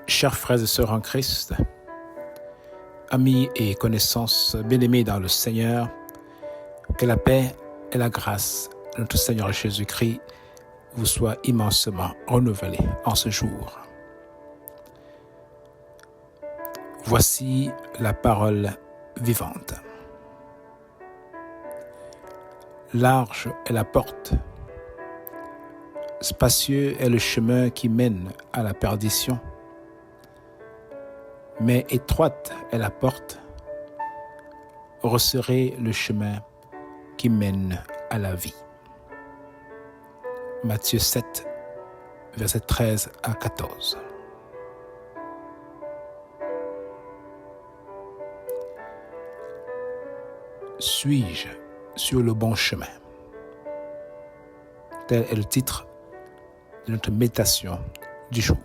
Chers frères et sœurs en Christ, amis et connaissances bien-aimés dans le Seigneur, que la paix et la grâce de notre Seigneur Jésus-Christ vous soient immensément renouvelées en ce jour. Voici la parole vivante. Large est la porte, spacieux est le chemin qui mène à la perdition, mais étroite est la porte, resserré le chemin qui mène à la vie. Matthieu 7, versets 13 à 14. Suis-je sur le bon chemin? Tel est le titre de notre méditation du jour.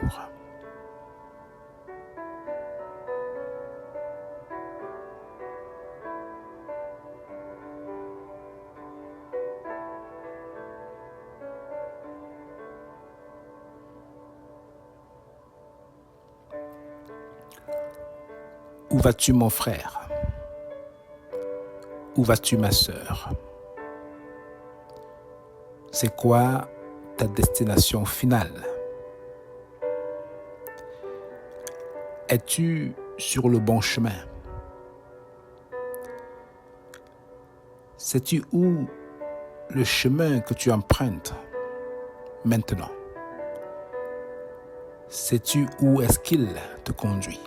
Où vas-tu, mon frère? Où vas-tu, ma sœur? C'est quoi ta destination finale? Es-tu sur le bon chemin? Sais-tu où le chemin que tu empruntes maintenant? Sais-tu où est-ce qu'il te conduit?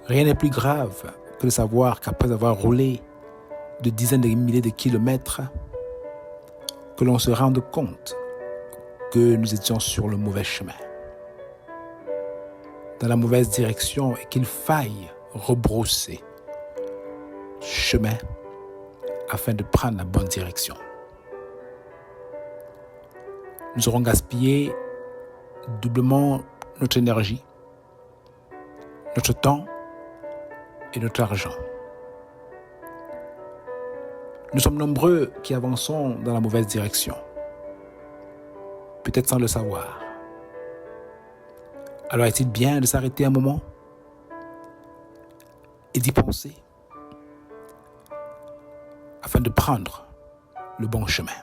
Rien n'est plus grave que de savoir qu'après avoir roulé de dizaines de milliers de kilomètres, que l'on se rende compte que nous étions sur le mauvais chemin, dans la mauvaise direction, et qu'il faille rebrousser chemin afin de prendre la bonne direction. Nous aurons gaspillé doublement notre énergie, notre temps et notre argent. Nous sommes nombreux qui avançons dans la mauvaise direction, peut-être sans le savoir. Alors est-il bien de s'arrêter un moment et d'y penser afin de prendre le bon chemin?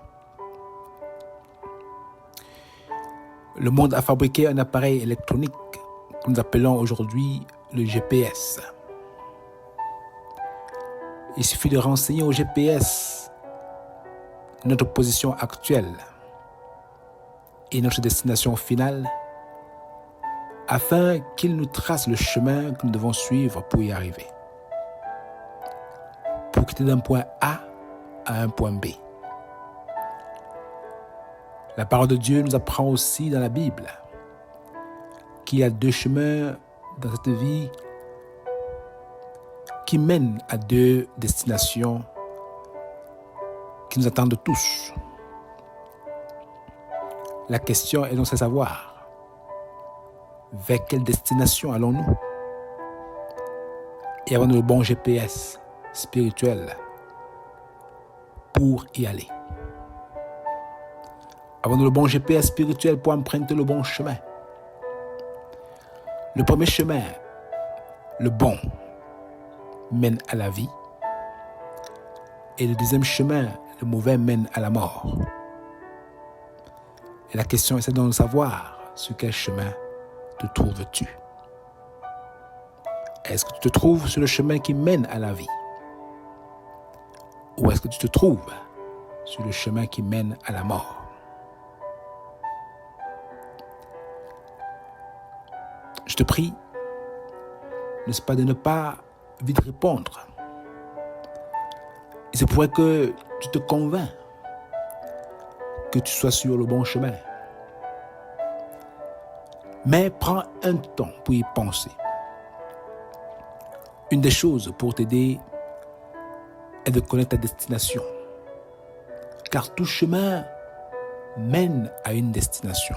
Le monde a fabriqué un appareil électronique que nous appelons aujourd'hui le GPS. Il suffit de renseigner au GPS notre position actuelle et notre destination finale afin qu'il nous trace le chemin que nous devons suivre pour y arriver, pour quitter d'un point A à un point B. La parole de Dieu nous apprend aussi dans la Bible qu'il y a deux chemins dans cette vie qui mènent à deux destinations qui nous attendent tous. La question est donc de savoir vers quelle destination allons-nous? Et avons-nous le bon GPS spirituel pour y aller? Avons-nous le bon GPS spirituel pour emprunter le bon chemin? Le premier chemin, le bon, mène à la vie, et le deuxième chemin, le mauvais, mène à la mort. Et la question est donc de savoir sur quel chemin te trouves-tu. Est-ce que tu te trouves sur le chemin qui mène à la vie? Ou est-ce que tu te trouves sur le chemin qui mène à la mort? Je te prie, n'est-ce pas, de ne pas vite répondre. Il se pourrait que tu te convaincs que tu sois sur le bon chemin. Mais prends un temps pour y penser. Une des choses pour t'aider est de connaître ta destination. Car tout chemin mène à une destination.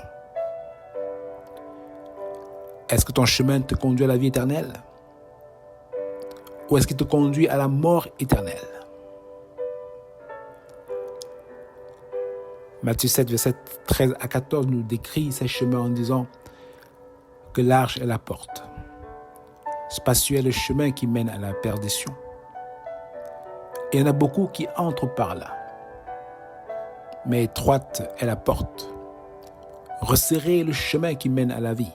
Est-ce que ton chemin te conduit à la vie éternelle? Ou est-ce qu'il te conduit à la mort éternelle? Matthieu 7, verset 13 à 14 nous décrit ces chemins en disant que large est la porte, spacieux est le chemin qui mène à la perdition. Et il y en a beaucoup qui entrent par là. Mais étroite est la porte, resserré est le chemin qui mène à la vie.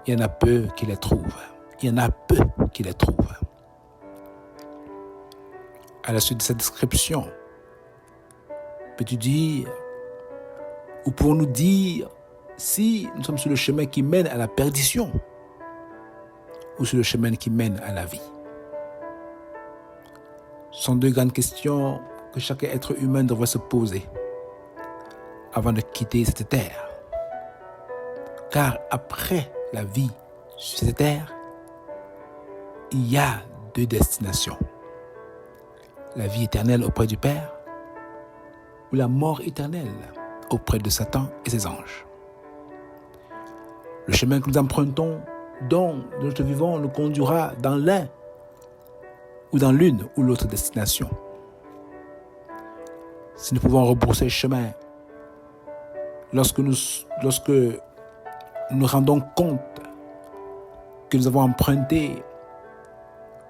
Il y en a peu qui les trouvent. Il y en a peu qui les trouvent. À la suite de cette description, peux-tu dire, ou pouvons-nous dire, si nous sommes sur le chemin qui mène à la perdition ou sur le chemin qui mène à la vie? Ce sont deux grandes questions que chaque être humain devrait se poser avant de quitter cette terre. Car après la vie sur cette terre, il y a deux destinations. La vie éternelle auprès du Père ou la mort éternelle auprès de Satan et ses anges. Le chemin que nous empruntons dans notre vivant nous conduira dans l'un ou dans l'une ou l'autre destination. Si nous pouvons rebrousser chemin lorsque nous nous rendons compte que nous avons emprunté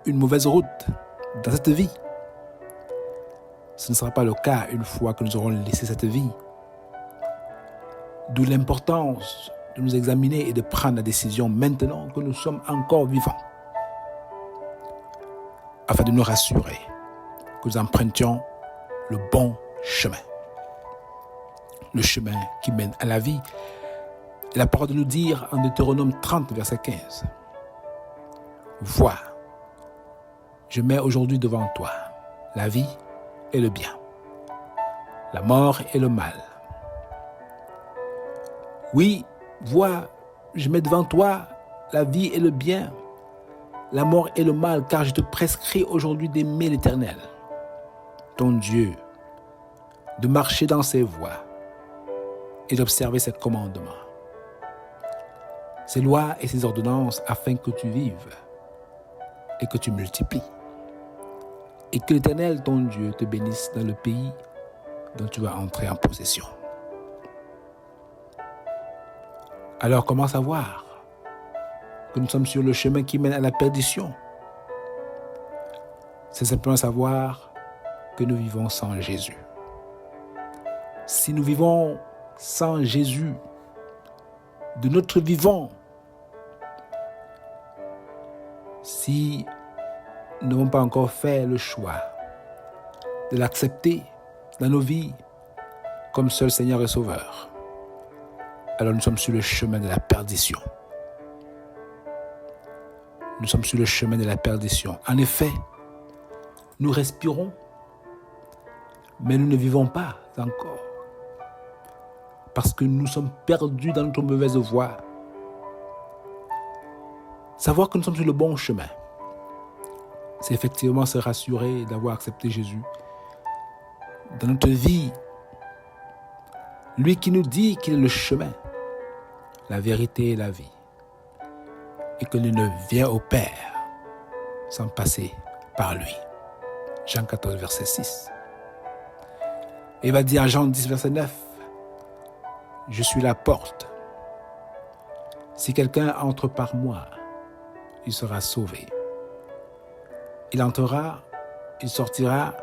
une mauvaise route dans cette vie, ce ne sera pas le cas une fois que nous aurons laissé cette vie. D'où l'importance de nous examiner et de prendre la décision maintenant que nous sommes encore vivants, afin de nous rassurer que nous empruntions le bon chemin. Le chemin qui mène à la vie. Et la parole de nous dire en Deutéronome 30, verset 15. Vois, je mets aujourd'hui devant toi la vie et le bien, la mort et le mal. Oui, vois, je mets devant toi la vie et le bien, la mort et le mal, car je te prescris aujourd'hui d'aimer l'Éternel, ton Dieu, de marcher dans ses voies et d'observer ses commandements, ses lois et ses ordonnances, afin que tu vives et que tu multiplies. Et que l'Éternel, ton Dieu, te bénisse dans le pays dont tu vas entrer en possession. Alors comment savoir que nous sommes sur le chemin qui mène à la perdition? C'est simplement savoir que nous vivons sans Jésus. Si nous vivons sans Jésus, de notre vivant, si nous n'avons pas encore fait le choix de l'accepter dans nos vies comme seul Seigneur et Sauveur, alors nous sommes sur le chemin de la perdition. Nous sommes sur le chemin de la perdition. En effet, nous respirons, mais nous ne vivons pas encore. Parce que nous sommes perdus dans notre mauvaise voie. Savoir que nous sommes sur le bon chemin, c'est effectivement se rassurer d'avoir accepté Jésus dans notre vie. Lui qui nous dit qu'il est le chemin, la vérité et la vie. Et que l'on ne vient au Père sans passer par lui. Jean 14, verset 6. Et il va dire à Jean 10, verset 9, je suis la porte. Si quelqu'un entre par moi, il sera sauvé. Il entrera, il sortira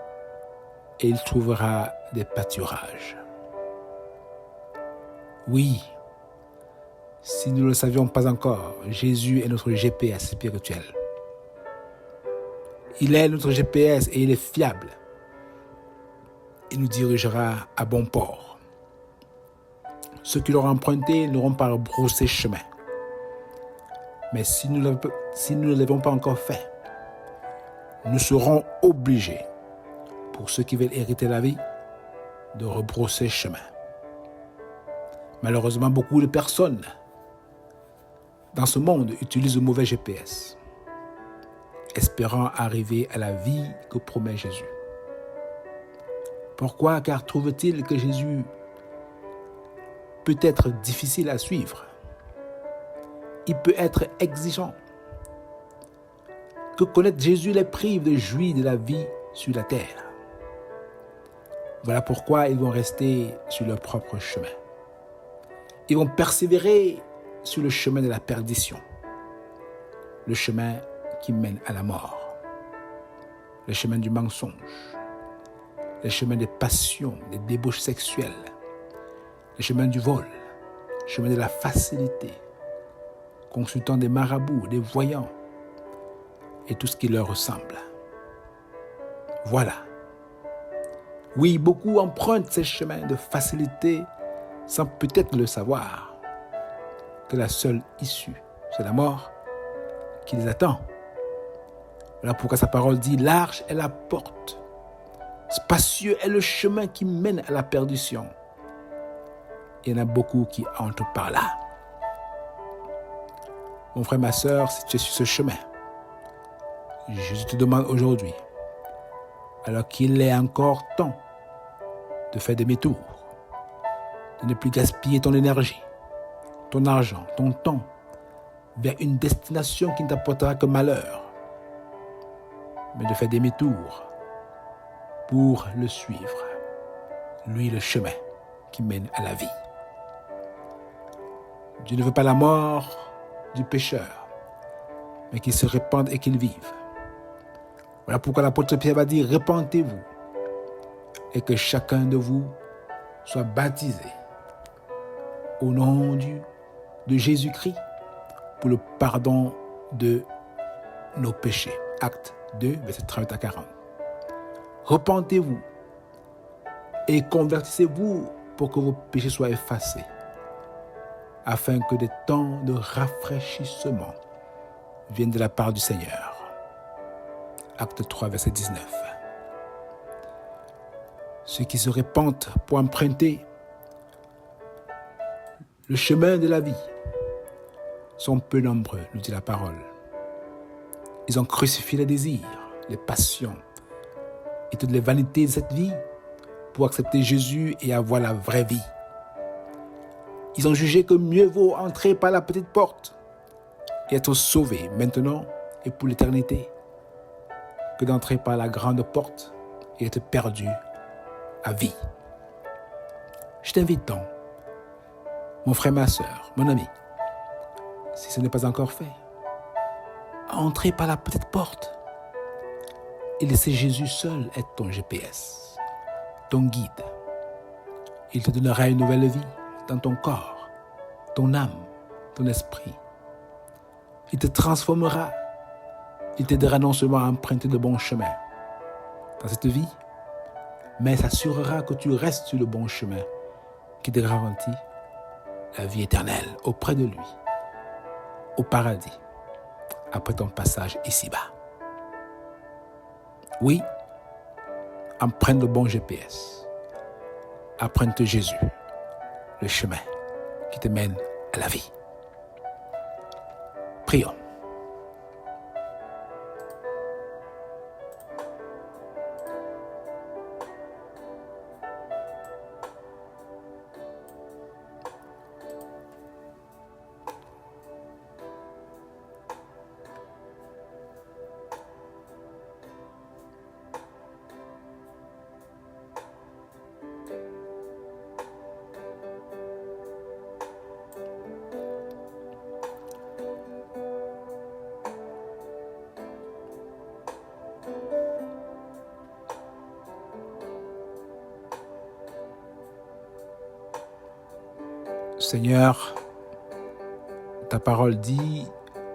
et il trouvera des pâturages. Oui, si nous ne le savions pas encore, Jésus est notre GPS spirituel. Il est notre GPS et il est fiable. Il nous dirigera à bon port. Ceux qui l'auront emprunté n'auront pas rebroussé chemin. Mais si nous ne l'avons pas encore fait, nous serons obligés, pour ceux qui veulent hériter la vie, de rebrousser chemin. Malheureusement, beaucoup de personnes dans ce monde utilisent le mauvais GPS, espérant arriver à la vie que promet Jésus. Pourquoi? Car trouvent-ils que Jésus peut être difficile à suivre. Il peut être exigeant. Que connaître Jésus les prive de jouir de la vie sur la terre. Voilà pourquoi ils vont rester sur leur propre chemin. Ils vont persévérer sur le chemin de la perdition, le chemin qui mène à la mort, le chemin du mensonge, le chemin des passions, des débauches sexuelles, le chemin du vol, le chemin de la facilité, consultant des marabouts, des voyants et tout ce qui leur ressemble. Voilà. Oui, beaucoup empruntent ces chemins de facilité sans peut-être le savoir, que la seule issue, c'est la mort qui les attend. Voilà pourquoi sa parole dit, large est la porte, spacieux est le chemin qui mène à la perdition. Il y en a beaucoup qui entrent par là. Mon frère, ma sœur, si tu es sur ce chemin, je te demande aujourd'hui, alors qu'il est encore temps de faire demi-tour, de ne plus gaspiller ton énergie, ton argent, ton temps, vers une destination qui ne t'apportera que malheur, mais de faire demi-tour pour le suivre, lui le chemin qui mène à la vie. Dieu ne veut pas la mort du pécheur, mais qu'il se répande et qu'il vive. Voilà pourquoi l'apôtre Pierre va dire, repentez-vous et que chacun de vous soit baptisé au nom de Jésus-Christ pour le pardon de nos péchés. Acte 2, verset 30 à 40. Repentez-vous et convertissez-vous pour que vos péchés soient effacés, afin que des temps de rafraîchissement viennent de la part du Seigneur. Acte 3, verset 19. Ceux qui se répandent pour emprunter le chemin de la vie sont peu nombreux, nous dit la parole. Ils ont crucifié les désirs, les passions et toutes les vanités de cette vie pour accepter Jésus et avoir la vraie vie. Ils ont jugé que mieux vaut entrer par la petite porte et être sauvé maintenant et pour l'éternité que d'entrer par la grande porte et être perdu à vie. Je t'invite donc, mon frère, ma sœur, mon ami, si ce n'est pas encore fait, à entrer par la petite porte et laisser Jésus seul être ton GPS, ton guide. Il te donnera une nouvelle vie dans ton corps, ton âme, ton esprit. Il te transformera. Il t'aidera non seulement à emprunter le bon chemin dans cette vie, mais s'assurera que tu restes sur le bon chemin qui te garantit la vie éternelle auprès de lui, au paradis, après ton passage ici-bas. Oui, emprunte le bon GPS. Emprunte Jésus, le chemin qui te mène à la vie. Prions. Seigneur, ta parole dit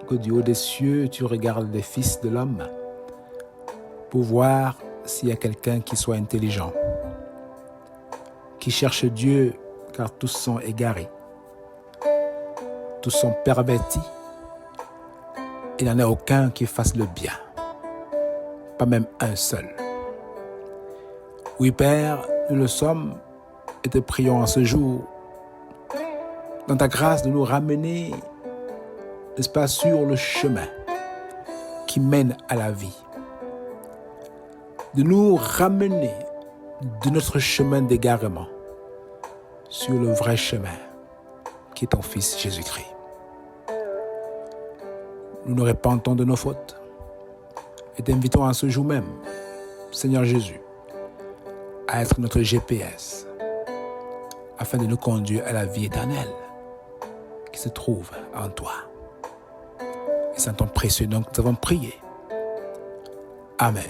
que du haut des cieux, tu regardes les fils de l'homme pour voir s'il y a quelqu'un qui soit intelligent, qui cherche Dieu, car tous sont égarés, tous sont pervertis. Il n'y en a aucun qui fasse le bien, pas même un seul. Oui, Père, nous le sommes et te prions en ce jour, dans ta grâce, de nous ramener, n'est-ce pas, sur le chemin qui mène à la vie. De nous ramener de notre chemin d'égarement sur le vrai chemin qui est ton Fils Jésus-Christ. Nous nous repentons de nos fautes et t'invitons à ce jour même, Seigneur Jésus, à être notre GPS afin de nous conduire à la vie éternelle qui se trouve en toi. Et c'est en ton précieux nom que nous avons prié. Amen.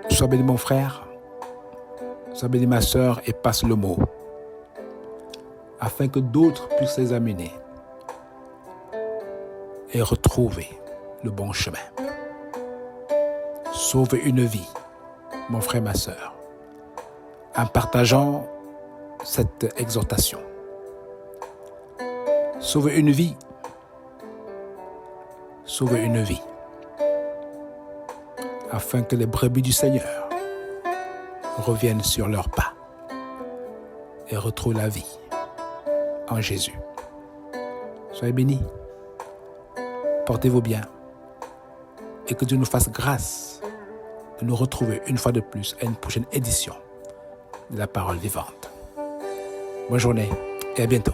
Sois béni mon frère, sois béni ma sœur et passe le mot, afin que d'autres puissent l'examiner et retrouver le bon chemin. Sauve une vie, mon frère, ma sœur, en partageant cette exhortation. Sauve une vie, afin que les brebis du Seigneur reviennent sur leurs pas et retrouvent la vie en Jésus. Soyez bénis, portez-vous bien et que Dieu nous fasse grâce de nous retrouver une fois de plus à une prochaine édition de la parole vivante. Bonne journée et à bientôt.